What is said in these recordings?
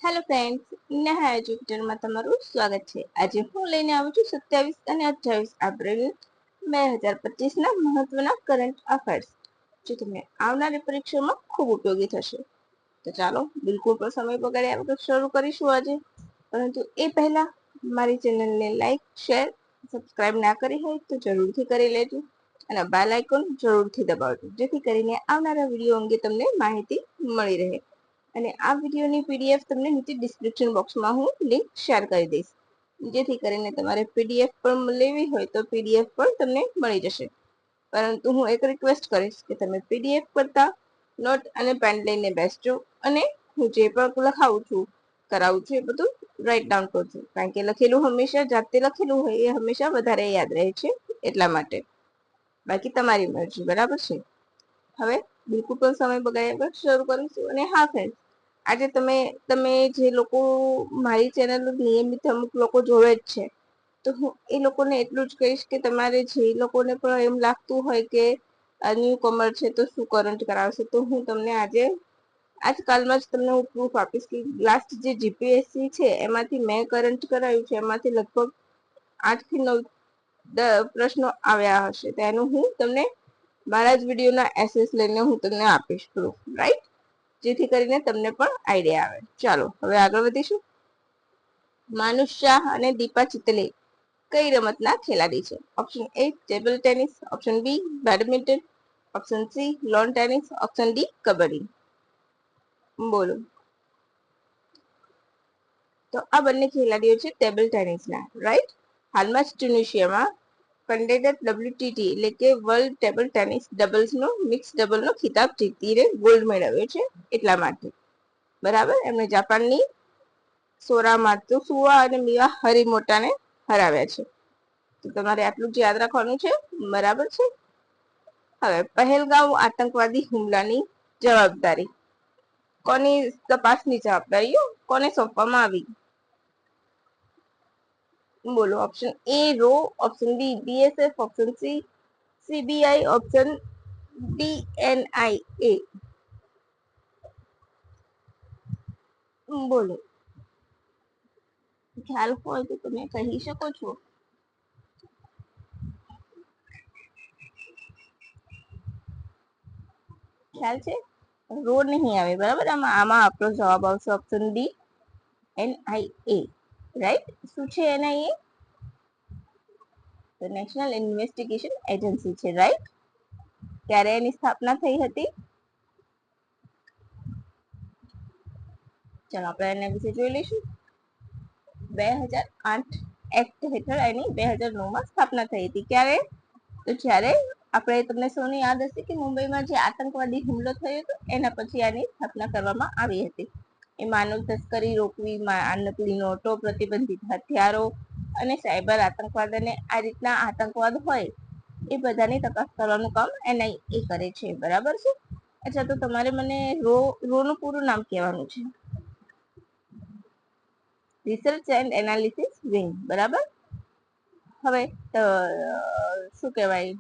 Hello friends, Neha એજ્યુકેટરમાં તમારું સ્વાગત છે. આજે હું લઈને આવું છું 27 અને 28 એપ્રિલ 2025ના મહત્વના કરંટ અફેર્સ, જે તમને આવનારી પરીક્ષામાં ખૂબ ઉપયોગી થશે. તો ચાલો બિલકુલ પણ સમય બગાડ્યા વગર શરૂ કરીશું આજે. પરંતુ એ પહેલા મારી ચેનલને લાઈક, શેર, સબસ્ક્રાઇબ ના કરી હોય તો જરૂરથી કરી લેજો અને બેલ આઇકોન જરૂરથી દબાવજો, જેથી કરીને આવનારા વિડીયો અંગે તમને માહિતી મળી રહે. અને આ વિડીયોની પીડીએફ તમને નીચે ડિસ્ક્રિપ્શન બોક્સમાં હું લિંક શેર કરી દઈશ, જેથી કરીને તમારે પીડીએફ પણ લેવી હોય તો પીડીએફ પણ તમને મળી જશે. પરંતુ હું એક રિક્વેસ્ટ કરીશ કે તમે પીડીએફ કરતા નોટ અને પેન લઈને બેસજો અને હું જે પણ લખાવું છું, કરાવું છું, એ બધું રાઇટ ડાઉન કરજો. કારણ કે લખેલું હંમેશા જાતે લખેલું હોય એ હંમેશા વધારે યાદ રહે છે, એટલા માટે. બાકી તમારી મરજી, બરાબર છે? હવે બિલકુલ પણ સમય બગાડ્યા વગર શરૂ કરીશું. અને હા ફ્રેન્ડ્સ, આજે તમે જે લોકો મારી ચેનલ નિયમિત અમુક લોકો જોવે જ છે, તો હું એ લોકોને એટલું જ કહીશ કે તમારે જે લોકોને પણ એમ લાગતું હોય કે ન્યુ કમર છે તો શું કરંટ કરાવશે, તો હું તમને આજકાલમાં જ તમને હું પ્રૂફ આપીશ કે લાસ્ટ જે જીપીએસસી છે એમાંથી મેં કરંટ કરાવ્યું છે, એમાંથી લગભગ 8 થી 9 પ્રશ્નો આવ્યા હશે. તેનું હું તમને મારા જ વિડીયોના એસેસ લઈને હું તમને આપીશ પ્રૂફ, રાઈટ? જેથી કરીને તમને પણ આઈડિયા આવે. ચાલો હવે આગળ વધીશું. માનુષ શાહ અને દીપા ચિત્તલે કઈ રમતના ખેલાડી છે? Option A table tennis, option B badminton, option C lawn tennis, option D kabaddi. બોલો. તો આ બંને ખેલાડીઓ છે ટેબલ ટેનિસના, રાઈટ? હાલમાં જ ટ્યુનિશિયામાં કન્ડક્ટેડ WTT એટલે કે વર્લ્ડ ટેબલ ટેનિસ ડબલ્સનો મિક્સ ડબલનો ખિતાબ જીતીને ગોલ્ડ મેળવ્યો છે, એટલા માટે. બરાબર, એમને જાપાનની સોરા માત્સુઆ અને મિવા હરીમોટાને હરાવ્યા છે. તો તમારે આટલું જ યાદ રાખવાનું છે, બરાબર છે? હવે પહેલગાંવ આતંકવાદી હુમલાની જવાબદારી કોની તપાસની જવાબદારીઓ કોને સોંપવામાં આવી? બોલો. ઓપ્શન એ રો, option B BSF, option C CBI, option D NIA. બોલો. ખ્યાલ હોય તો તમે કહી શકો છો. ખ્યાલ છે? રો નહીં આવે, બરાબર? આમાં આપણો જવાબ આવશે ઓપ્શન ડી એનઆઈએ, રાઈટ? શું છે એનઆઈએ? તો નેશનલ ઇન્વેસ્ટિગેશન એજન્સી છે, રાઈટ? ક્યારે એની સ્થાપના થઈ હતી? ચાલો આપણે એના વિશે જોઈ લઈશું. 2008 એક્ટ હેઠળ એની 2009માં સ્થાપના થઈ હતી. ક્યારે? તો જ્યારે આપણે તમને સૌને યાદ હશે કે મુંબઈમાં જે આતંકવાદી હુમલો થયો હતો એના પછી આની સ્થાપના કરવામાં આવી હતી. એ માનવ તસ્કરી રોકવી, નકલી નોટો, પ્રતિબંધિત હથિયારો અને સાયબર આતંકવાદ અને આ રીતના આતંકવાદ હોય એ બધાની તપાસ કરવાનું કામ એનઆઈએ કરે છે, બરાબર છે? અચ્છા, તો તમારે મને નું પૂરું નામ કહેવાનું છે. રિસર્ચ એન્ડ એનાલિસિસ વિંગ, બરાબર? હવે શું કહેવાય,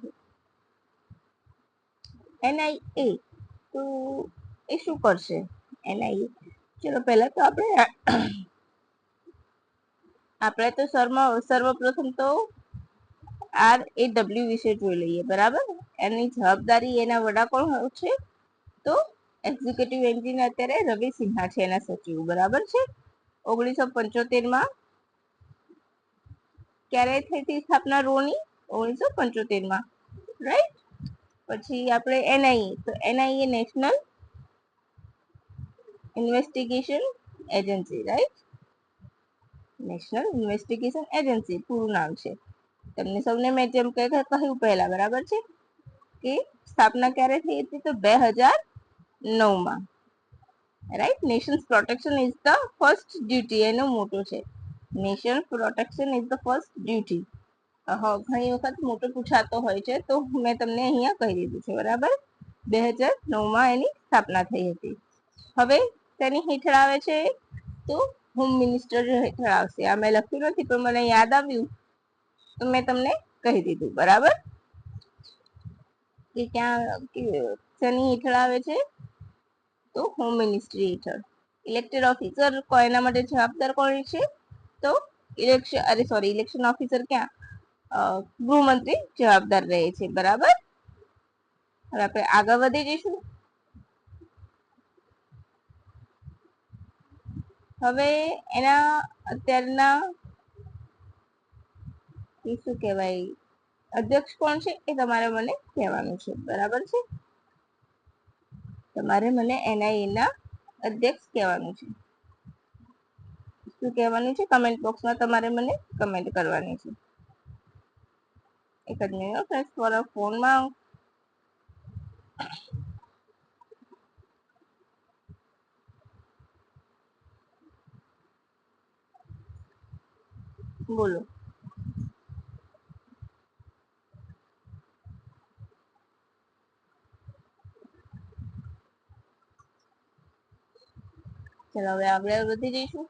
એનઆઈએ તો એ શું કરશે? એનઆઈએ, ચલો પહેલા તો આપણે તો સર્વપ્રથમ તો RAW વિશે જોઈ લઈએ, બરાબર? એની જવાબદારી એના વડા કોણ છે? તો એક્ઝિક્યુટિવ એન્જિનિયર અત્યારે રવિ સિન્હા છે એના સચિવ, બરાબર છે? 1975માં ક્યારે થઈ હતી સ્થાપના રોની? 1975માં, રાઈટ? પછી આપણે એનઆઈએ, તો NIA national investigation agency, right? National investigation agency પૂરું નામ છે. તમને સૌને મેં જેમ કહ્યું પહેલા, બરાબર છે? કે સ્થાપના ક્યારે થઈ હતી? તો 2009માં, right? Nation's protection is the first duty, એનો મોટો છે. Nation protection is the first duty. ઘણી વખત મોટો પૂછાતો હોય છે, તો મેં તમને અહીંયા કહી દીધું છે, બરાબર? 2009માં એની સ્થાપના થઈ હતી. હવે તેની હેઠળ આવે છે તો હોમ મિનિસ્ટર હેઠળ આવશે. આ મેં લખ્યું નથી પણ મને યાદ આવ્યું તો મેં તમને કહી દીધું, બરાબર? કે શેની હેઠળ આવે છે? તો હોમ મિનિસ્ટ્રી હેઠળ. ઇલેક્ટેડ ઓફિસર કોના માટે જવાબદાર કોણ છે? તો ઇલેક્શન ઓફિસર ક્યાં ગૃહમંત્રી જવાબદાર રહે છે. બરાબર. હવે આપણે આગળ વધી જઈશું. હવે એના અત્યારના શું કહેવાય અધ્યક્ષ કોણ છે એ તમારે મને કહેવાનું છે. બરાબર છે. તમારે મને NIA ના અધ્યક્ષ કહેવાનું છે. શું કહેવાનું છે? કમેન્ટ બોક્સમાં તમારે મને કમેન્ટ કરવાની છે. એક જ મિનિટ ફ્રેન્ડ્સ, તમારા ફોનમાં બોલો. ચલો હવે આપણે વધી જઈશું.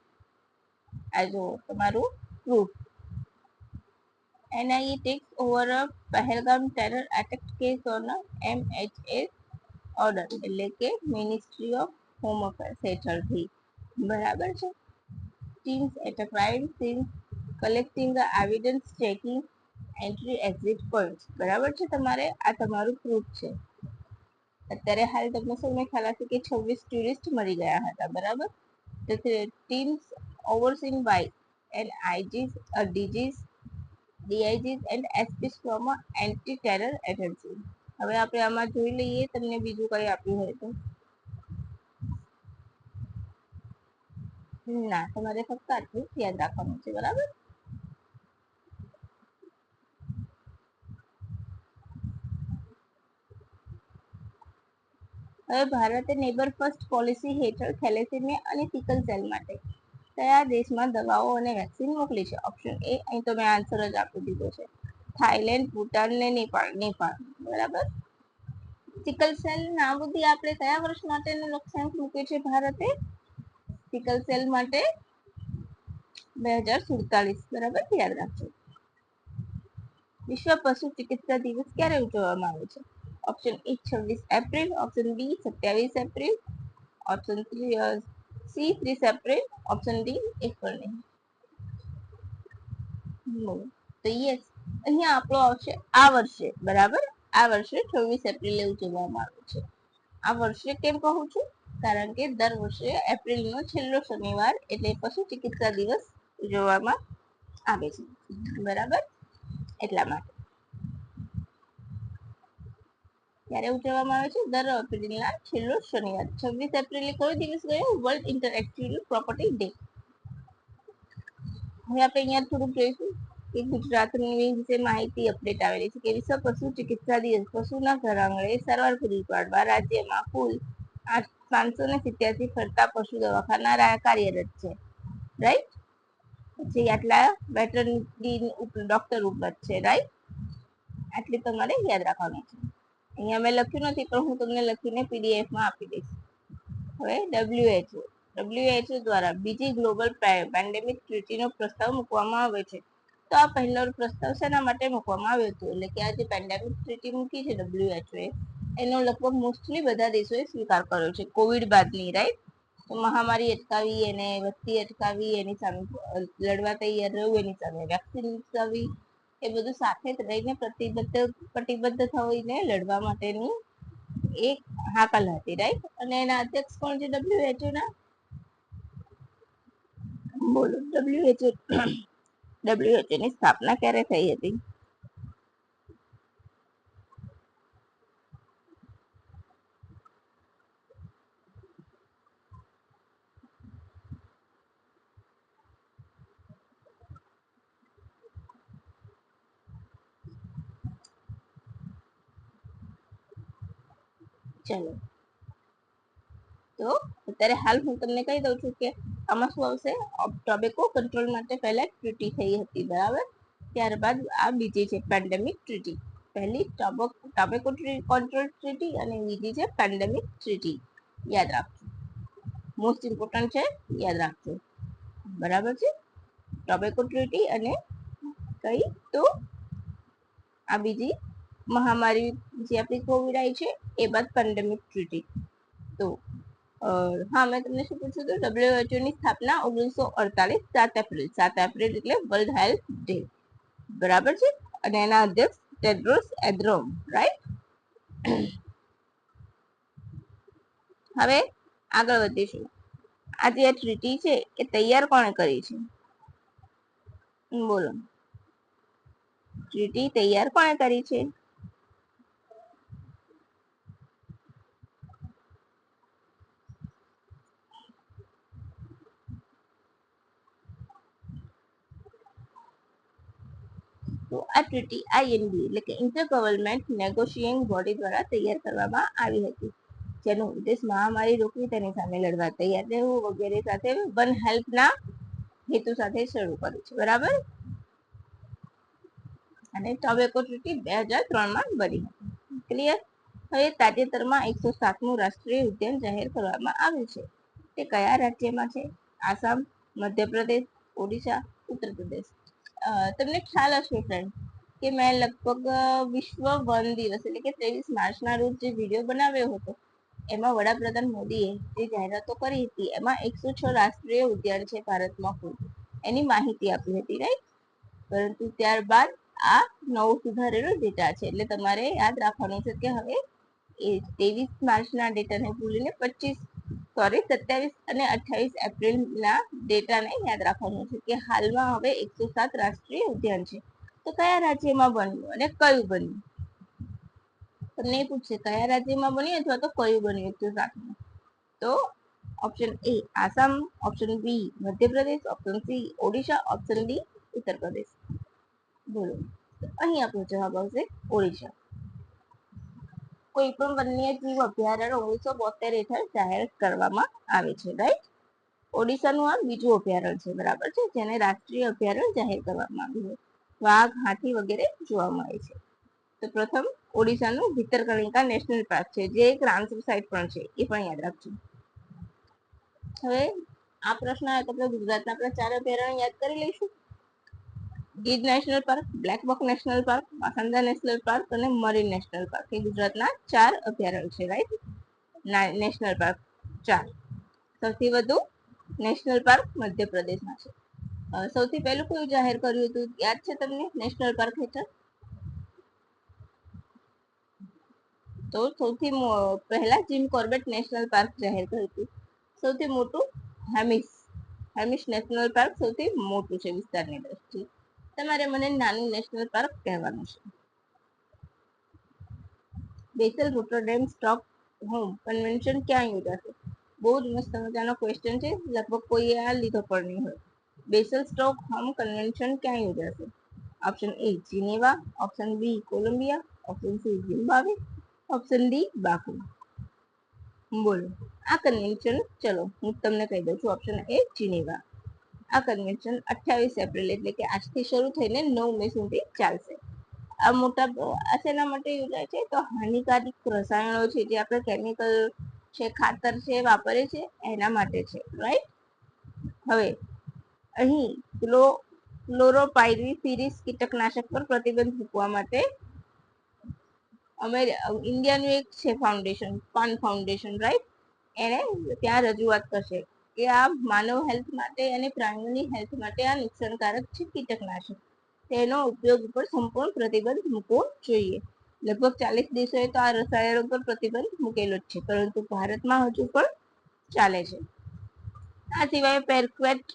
આ જો તમારું proof. NIA takes over a Pahalgam terror attack case on a MHS order, એટલે કે મિનિસ્ટ્રી ઓફ હોમ અફેર્સ હેઠળથી. બરાબર છે. teams at a crime scene collecting the evidence, checking entry exit points. બરાબર છે. તમારે આ તમારું પ્રૂફ છે. અત્યારે હાલ તમને સૌને ખ્યાલ હશે કે 26 ટુરિસ્ટ મરી ગયા હતા. બરાબર. teams overseen by NIGs, DGs, DIGs and SPs from a anti-terror agency. હવે આપણે આમાં જોઈ લઈએ તમને બીજું કઈ આપ્યું હોય તો. ના, તમારે ફક્ત આટલું યાદ રાખવાનું છે. બરાબર. હવે ભારતે નેબર ફર્સ્ટ પોલિસી હેઠળ થેલેસેમિયા અને સિકલ સેલ માટે કયા દેશમાં દવાઓ અને વેક્સિન મોકલી છે? ઓપ્શન એ, અહીં તો મેં આન્સર જ આપી દીધો છે, થાઈલેન્ડ, ભૂટાન ને નેપાળ. બરાબર. સિકલ સેલ નાબૂદી આપણે કયા વર્ષ માટેનું લક્ષ્યાંક મૂક્યું છે ભારતે? સિકલ સેલ માટે 2047. બરાબર. યાદ રાખજો. વિશ્વ પશુ ચિકિત્સા દિવસ ક્યારે ઉજવવામાં આવે છે? Option A 26 April, option B 27 April, option C 30 April, option D 1 May. તો યસ, અહીંયા આપણો આવશે આ વર્ષે. બરાબર. આ વર્ષે 26 એપ્રિલે ઉજવવામાં આવે છે. આ વર્ષે કેમ કહું છું? કારણ કે દર વર્ષે એપ્રિલનો છેલ્લો શનિવાર એટલે પશુ ચિકિત્સા દિવસ ઉજવવામાં આવે છે. બરાબર. એટલા માટે ક્યારે ઉજવવામાં આવે છે? દર એપ્રિલના છેલ્લો શનિવાર. 26 એપ્રિલે કયો દિવસ ગયો? World interactive property day. હવે આપણે અહીંયા થોડુંક જોઈશું કે ગુજરાતની વિશે માહિતી અપડેટ આવેલી છે કે વિશ્વ પશુ ચિકિત્સા દિવસ પશુના ઘરઆંગણે સારવાર પૂરી પાડવા રાજ્યમાં કુલ 587 ફરતા પશુ દવાખાના કાર્યરત છે. રાઈટ. પછી આટલા વેટરનરી ડોક્ટર ઉપલબ્ધ છે. રાઈટ. આટલી તમારે યાદ રાખવાનું છે. અહીંયા મેં લખ્યું નથી પણ હું તમને લખીને પીડીએફમાં આપી દઈશ. હવે WHO દ્વારા બીજી ગ્લોબલ પેન્ડેમિક ટ્રીટીનો પ્રસ્તાવ મૂકવામાં આવે છે. તો આ પહેલો પ્રસ્તાવ શેના માટે મૂકવામાં આવ્યો હતો? એટલે કે આ જે પેન્ડેમિક ટ્રીટી મૂકી છે WHO એનો લગભગ મોસ્ટલી બધા દેશોએ સ્વીકાર કર્યો છે કોવિડ બાદની. રાઈટ. તો મહામારી અટકાવી, એને વસ્તી અટકાવી, એની સામે લડવા તૈયાર રહેવું, એની સામે વેક્સિન વિકસાવી, એ બધું સાથે રહીને પ્રતિબદ્ધ થઈને લડવા માટેની એક હાકલ હતી. રાઈટ. અને એના અધ્યક્ષ કોણ છે WHO ના? બોલો. WHO ની સ્થાપના ક્યારે થઈ હતી? ચલો, તો અત્યારે હાલ હું તમને કહી દઉં છું કે આમાં શું આવશે. ટોબેકો કંટ્રોલ માટે પહેલા ટ્રીટી થઈ હતી. બરાબર. ત્યારબાદ આ બીજી છે પેન્ડેમિક ટ્રીટી. પહેલી ટોબેકો કંટ્રોલ ટ્રીટી અને બીજી છે પેન્ડેમિક ટ્રીટી. યાદ રાખજો. મોસ્ટ ઇમ્પોર્ટન્ટ છે. યાદ રાખજો. બરાબર છે. ટોબેકો ટ્રીટી અને કઈ તો આ બીજી મહામારી જે આપણી કોવિડ આવી છે એ બાદ પેન્ડેમિક ટ્રીટી. તો હા, મેં તમને શું પૂછ્યું હતું? WHO ની સ્થાપના 1948 7 એપ્રિલ એટલે વર્લ્ડ હેલ્થ ડે, બરાબર છે. અને એના અધ્યક્ષ ટેડ્રોસ એડ્રોમ, રાઈટ. હવે આગળ વધીશું. આ જે ટ્રીટી છે એ તૈયાર કોણે કરી છે? બોલો, ટ્રીટી તૈયાર કોણે કરી છે? તો આ ટ્રીટી INB એટલે કે ઇન્ટર ગવર્નમેન્ટ નેગોશિએટિંગ બોડી દ્વારા તૈયાર કરવામાં આવી હતી, જેનો ઉદ્દેશ મહામારી રોકવી, તેની સામે લડવા તૈયાર રહેવું વગેરે સાથે વન હેલ્પના હેતુ સાથે શરૂ કર્યું છે, બરાબર. અને ટોબેકો ટ્રીટી 2003માં બની હતી, ક્લિયર. હવે તાજેતરમાં 107મું રાષ્ટ્રીય ઉદ્યાન જાહેર કરવામાં આવ્યું છે. તે કયા રાજ્યમાં છે? આસામ, મધ્યપ્રદેશ, ઓડિશા, ઉત્તર પ્રદેશ. તમને ખ્યાલ હશે ફ્રેન્ડ કે મેં લગભગ વિશ્વ વન દિવસ એટલે કે 23 માર્ચના રોજ જે વિડીયો બનાવ્યો હતો, એમાં વડાપ્રધાન મોદીએ જે જાહેરાતો કરી હતી, એમાં 106 રાષ્ટ્રીય ઉદ્યાન છે ભારતમાં કુલ, એની માહિતી આપી હતી, રાઈટ. પરંતુ ત્યારબાદ આ નવો સુધારેલો ડેટા છે, એટલે તમારે યાદ રાખવાનું છે કે હવે એ 23 માર્ચના ડેટાને ભૂલીને 27 અને 28 એપ્રિલના ડેટાને યાદ રાખવાનું છે કે હાલમાં હવે 107 રાષ્ટ્રીય ઉદ્યાન છે. તો કયા રાજ્યમાં બન્યું અને કયું બન્યું? તમને એ પૂછશે કયા રાજ્યમાં બન્યું અથવા તો કયું બન્યું 107? તો option A Assam, option B Madhya Pradesh, option C Odisha, option D Uttar Pradesh. બોલો, અહીં આપણો જવાબ આવશે ઓડિશા. કોઈ પણ વન્યજીવ અભયારણ્ય 1972 હેઠળ જાહેર કરવામાં આવે છે, રાઈટ. ઓડિશાનું આ બીજું અભયારણ્ય છે, બરાબર છે, જેને રાષ્ટ્રીય અભયારણ્ય જાહેર કરવામાં આવ્યું છે. વાઘ, હાથી વગેરે જોવા મળે છે. તો પ્રથમ ઓડિશાનું ભીતરકણિકા નેશનલ પાર્ક છે, જે એક રામસર સાઇટ પણ છે, એ પણ યાદ રાખજો. હવે આ પ્રશ્ન આવે તો આપણે ગુજરાતના આપણે 4 અભયારણ્ય યાદ કરી લઈશું. Gir national park, blackbuck national park, Vansda national park અને મરીન નેશનલ પાર્ક. એ ગુજરાતના 4 અભયારણ્ય છે, રાઈટ. National park 4. સૌથી વધુ નેશનલ પાર્ક મધ્યપ્રદેશમાં છે. સૌથી પહેલું કયું જાહેર કર્યું હતું, યાદ છે તમને નેશનલ પાર્ક હેઠળ? તો સૌથી પહેલા જીમ કોર્બેટ નેશનલ પાર્ક જાહેર કર્યું હતું. સૌથી મોટું હેમિશ નેશનલ પાર્ક સૌથી મોટું છે વિસ્તારની દ્રષ્ટિએ. તમારે મને નાનું નેશનલ પાર્ક કહેવાનું છે. બેસલ રોટરડેમ સ્ટોકહોમ કન્વેન્શન ક્યાં યોજાશે? બહુ જ મસ્ત મજાનો ક્વેશ્ચન છે, લગભગ કોઈએ આ લીધો પણ નહીં હોય. બેસલ સ્ટોકહોમ કન્વેન્શન ક્યાં યોજાશે? Option A Geneva, option B Colombia, option C Zimbabwe, option D Baku. બોલો, આ કન્વેન્શન, ચલો હું તમને કહી દઉં છું. Option A Geneva. આ કન્વેન્શન 28 એપ્રિલ એટલે કે આજથી શરૂ થઈને 9 મે સુધી ચાલશે. આ મોટા આ શેના માટે યોજાય છે? તો હાનિકારક રસાયણો છે જે આપણે કેમિકલ છે, ખાતર છે, વાપરે છે, એના માટે છે, રાઈટ. હવે અહીં ક્લોરોપાયરીફિરિસ કીટકનાશક પર પ્રતિબંધ મૂકવા માટે અમે ઇન્ડિયાનું એક છે ફાઉન્ડેશન, પાન ફાઉન્ડેશન, રાઈટ. એને ત્યાં રજૂઆત કરશે કે આ માનવ હેલ્થ માટે અને પ્રાણીઓની હેલ્થ માટે આ નુકસાનકારક છે કીટકનાશક, તેનો ઉપયોગ ઉપર સંપૂર્ણ પ્રતિબંધ મૂકવો જોઈએ. લગભગ 40 દેશોએ તો આ રસાયણો પર પ્રતિબંધ મૂકેલો જ છે, પરંતુ ભારતમાં હજુ પણ ચાલે છે. આ સિવાય પેરક્વેટ,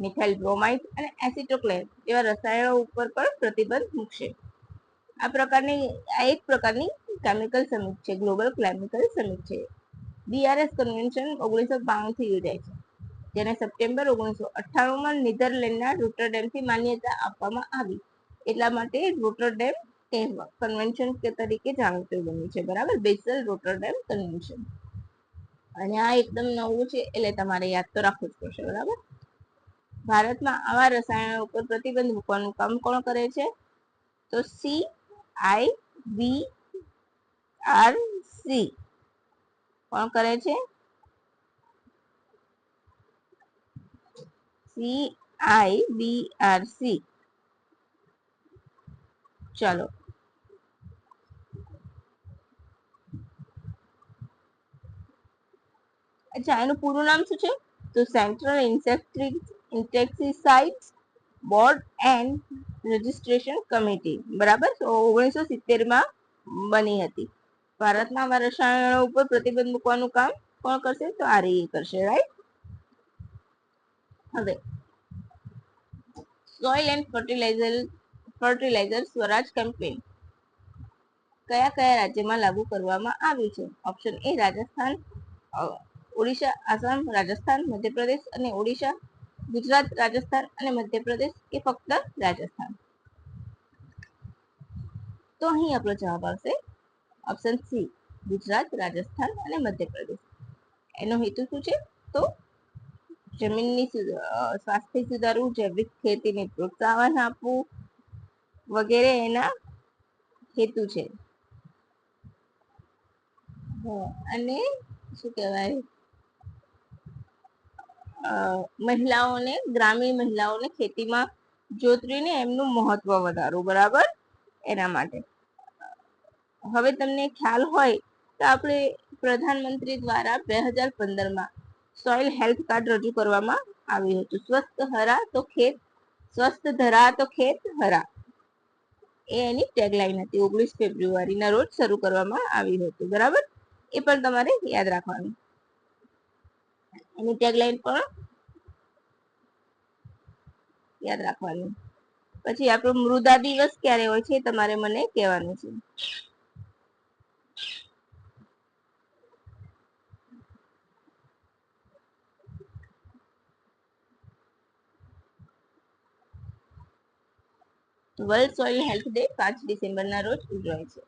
મિથાઇલ બ્રોમાઇડ અને એસિટોક્લેન જેવા રસાયણો ઉપર પણ પ્રતિબંધ મૂકશે. આ એક પ્રકારની કેમિકલ સમિટ છે, ગ્લોબલ કેમિકલ સમિટ છે. BRS કન્વેન્શન 1992 થી યોજાય છે, જેને સપ્ટેમ્બર 1998માં નીધરલેન્ડના રોટરડેમથી માન્યતા આપવામાં આવી. એટલા માટે રોટરડેમ કન્વેન્શન તરીકે જાણીતું બન્યું છે, બરાબર. Basel Rotterdam convention. અને આ એકદમ નવું છે, એટલે તમારે યાદ તો રાખવું જ પડશે, બરાબર. ભારતમાં આવા રસાયણો ઉપર પ્રતિબંધ મૂકવાનું કામ કોણ કરે છે? તો CIBRC કોણ કરે છે? CIBRC. ચલો, અચ્છા, એનું પૂરું નામ શું છે? તો central insecticides board and registration committee, બરાબર. 1970 બની હતી. ભારતમાં આવા રસાયણો ઉપર પ્રતિબંધ મૂકવાનું કામ કોણ કરશે? તો આરઈએ કરશે, રાઈટ. હવે soil and fertiliser Swaraj campaign કયા કયા રાજ્યમાં લાગુ કરવામાં આવ્યું છે? ઓપ્શન એ રાજસ્થાન, ઓડિશા, આસામ, રાજસ્થાન, મધ્યપ્રદેશ અને ઓડિશા, ગુજરાત, રાજસ્થાન અને મધ્યપ્રદેશ કે ફક્ત રાજસ્થાન? તો અહીં આપણો જવાબ આવશે ઓપ્શન સી, ગુજરાત, રાજસ્થાન અને મધ્યપ્રદેશ. એનો હેતુ શું છે? તો જમીનની સ્વાસ્થ્ય સુધારવું, જૈવિક ખેતીને પ્રોત્સાહન આપવું વગેરે એના હેતુ છે. અને શું કહેવાય, મહિલાઓને, ગ્રામીણ મહિલાઓને ખેતીમાં જોતરીને એમનું મહત્વ વધારવું, બરાબર, એના માટે. હવે તમને ખ્યાલ હોય તો આપણે પ્રધાનમંત્રી દ્વારા 2015 સોઇલ હેલ્થ કાર્ડ રજૂ કરવામાં આવ્યું હતું. સ્વસ્થ ધરા તો ખેત હરા, એ એની ટેગલાઈન હતી. 19 ફેબ્રુઆરીના રોજ શરૂ કરવામાં આવ્યું હતું, બરાબર. એ પણ તમારે યાદ રાખવાનું. એની ટેગલાઈન પણ યાદ રાખવાનું. પછી આપણો મૃદા દિવસ ક્યારે હોય છે તમારે મને કહેવાનું છે. વર્લ્ડ સોઇલ હેલ્થ ડે 5 ડિસેમ્બરના રોજ ઉજવાય છે.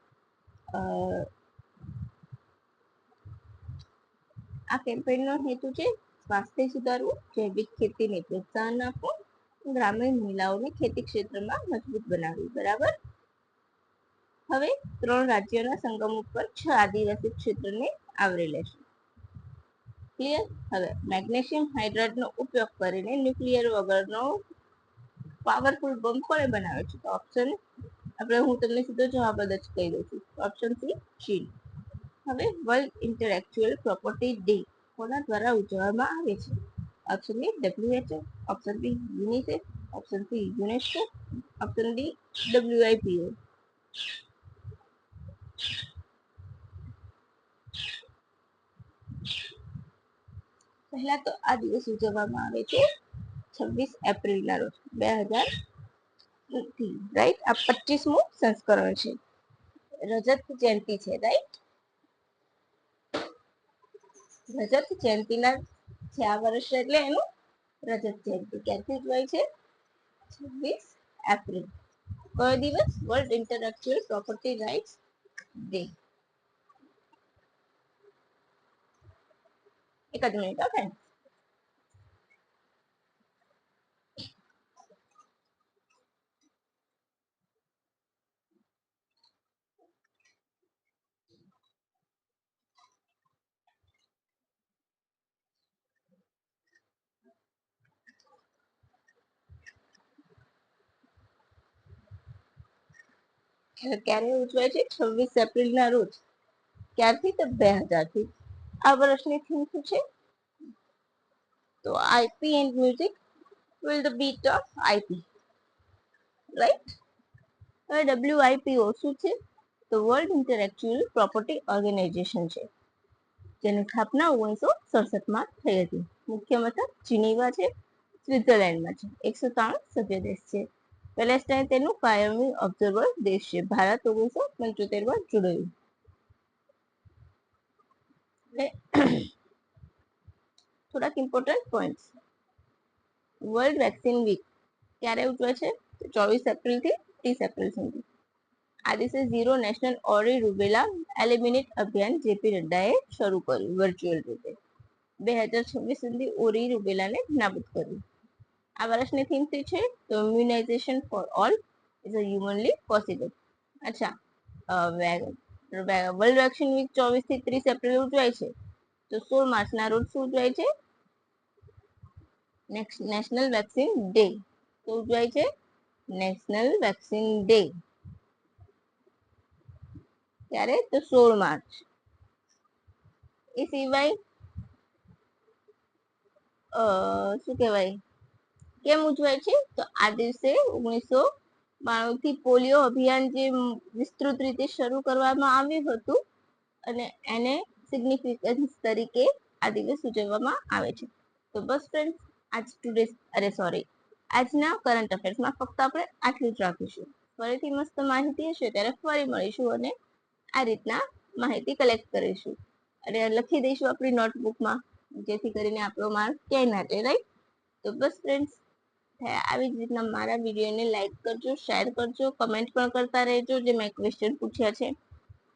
આ કેમ્પેઇનનો હેતુ છે સ્વાસ્થ્ય સુધારવું, જૈવિક ખેતીને પ્રોત્સાહન આપવું, ગ્રામીણ મહિલાઓને ખેતી ક્ષેત્રમાં મજબૂત બનાવવી, બરાબર. હવે 3 રાજ્યોના સંગમ ઉપર 6 આદિવાસી ક્ષેત્રને આવરી લેશે. ક્લિયર? હવે મેગ્નેશિયમ હાઇડ્રેટનો ઉપયોગ કરીને ન્યુક્લિયર વગરનો પાવરફુલ બોમ્બ કોણે બનાવે છે? તો ઓપ્શન હું તમને સીધો જવાબ જ કહી દઉં છું. ઓપ્શન સી, ચીન. હવે વર્લ્ડ ઇન્ટેલેક્ચુઅલ પ્રોપર્ટી ડે કોના દ્વારા ઉજવવામાં આવે છે? Option A WHO, option B UNICEF, option C UNESCO, option D WIPO. પહેલા તો આ દિવસ ઉજવવામાં આવે છે 26 એપ્રિલના રોજ 2000, રાઈટ. આ 25મું સંસ્કરણ છે. રજત જયંતિ છે, રાઈટ. રજત જયંતિના છે આ વર્ષ, એટલે એનું રજત જયંતિ ક્યાંથી ઉજવાય છે? 26 એપ્રિલ. કયો દિવસ? World intellectual property rights day. એક જ મિનિટ, ઓકે. ક્યારે ઉજવાય છે? 26 એપ્રિલના રોજ. ક્યારથી? તો 2000થી. આ વર્ષની થીમ શું છે? તો IP and music will the bit of IP, right. હવે WIPO શું છે? તો વર્લ્ડ ઇન્ટેલેક્ચુઅલ પ્રોપર્ટી ઓર્ગેનાઇઝેશન છે, જેની સ્થાપના 1967 થઈ હતી. મુખ્ય મથક જીનીવા છે, સ્વિટ્ઝરલેન્ડમાં છે. 193 સભ્ય દેશ છે. પેલેસ્ટાઇન તેનું કાયમી ઓબ્ઝર્વર દેશ છે. ભારત 1975 જોડાયું. થોડાક important point. World vaccine week ક્યારે ઉજવાય છે? 24 એપ્રિલથી 30 એપ્રિલ સુધી. આ દિવસે ઝીરો નેશનલ ઓરી રૂબેલા એલિમિનેટ અભિયાન જેપી નડ્ડાએ શરૂ કર્યું વર્ચ્યુઅલ રીતે. 2026 સુધી ઓરી રૂબેલાને નાબૂદ કર્યું. આ વર્ષની થીમ શું છે? તો immunisation for all is a હ્યુમનલી possible. અચ્છા, વર્લ્ડ વેક્સિન વીક 24 થી 30 એપ્રિલ ઉજવાય છે. તો 16 માર્ચના રોજ શું ઉજવાય છે? National vaccine day. તો ઉજવાય છે નેશનલ વેક્સિન ડે. ક્યારે? તો 16 માર્ચ. એ સિવાય શું કહેવાય, કેમ ઉજવાય છે? તો આ દિવસે 1992 થી પોલિયો અભિયાન જે વિસ્તૃત રીતે શરૂ કરવામાં આવ્યું હતું અને એને સિગ્નિફિકન્સ તરીકે આ દિવસ ઉજવવામાં આવે છે. તો બસ ફ્રેન્ડ્સ, આજના કરંટ અફેર્સમાં ફક્ત આપણે આટલું જ રાખીશું. ફરીથી મસ્ત માહિતી હશે ત્યારે ફરી મળીશું અને આ રીતના માહિતી કલેક્ટ કરીશું અને લખી દઈશું આપણી નોટબુકમાં, જેથી કરીને આપણો માર્ક ક્યાંય ના જાય, રાઈટ? તો બસ ફ્રેન્ડ્સ, આવી જ રીતના મારા વિડીયોને લાઈક કરજો, શેર કરજો, કમેન્ટ પણ કરતા રહેજો જે મેં ક્વેશ્ચન પૂછ્યા છે,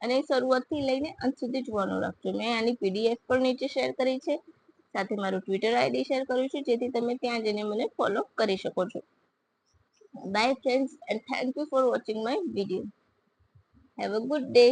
અને શરૂઆતથી લઈને અંત સુધી જોવાનું રાખજો. મેં આની પીડીએફ પણ નીચે શેર કરી છે, સાથે મારું ટ્વિટર આઈડી શેર કર્યું છે, જેથી તમે ત્યાં જઈને મને ફોલો કરી શકો છો. Bye friends, and thank you for watching my video. Have a good day.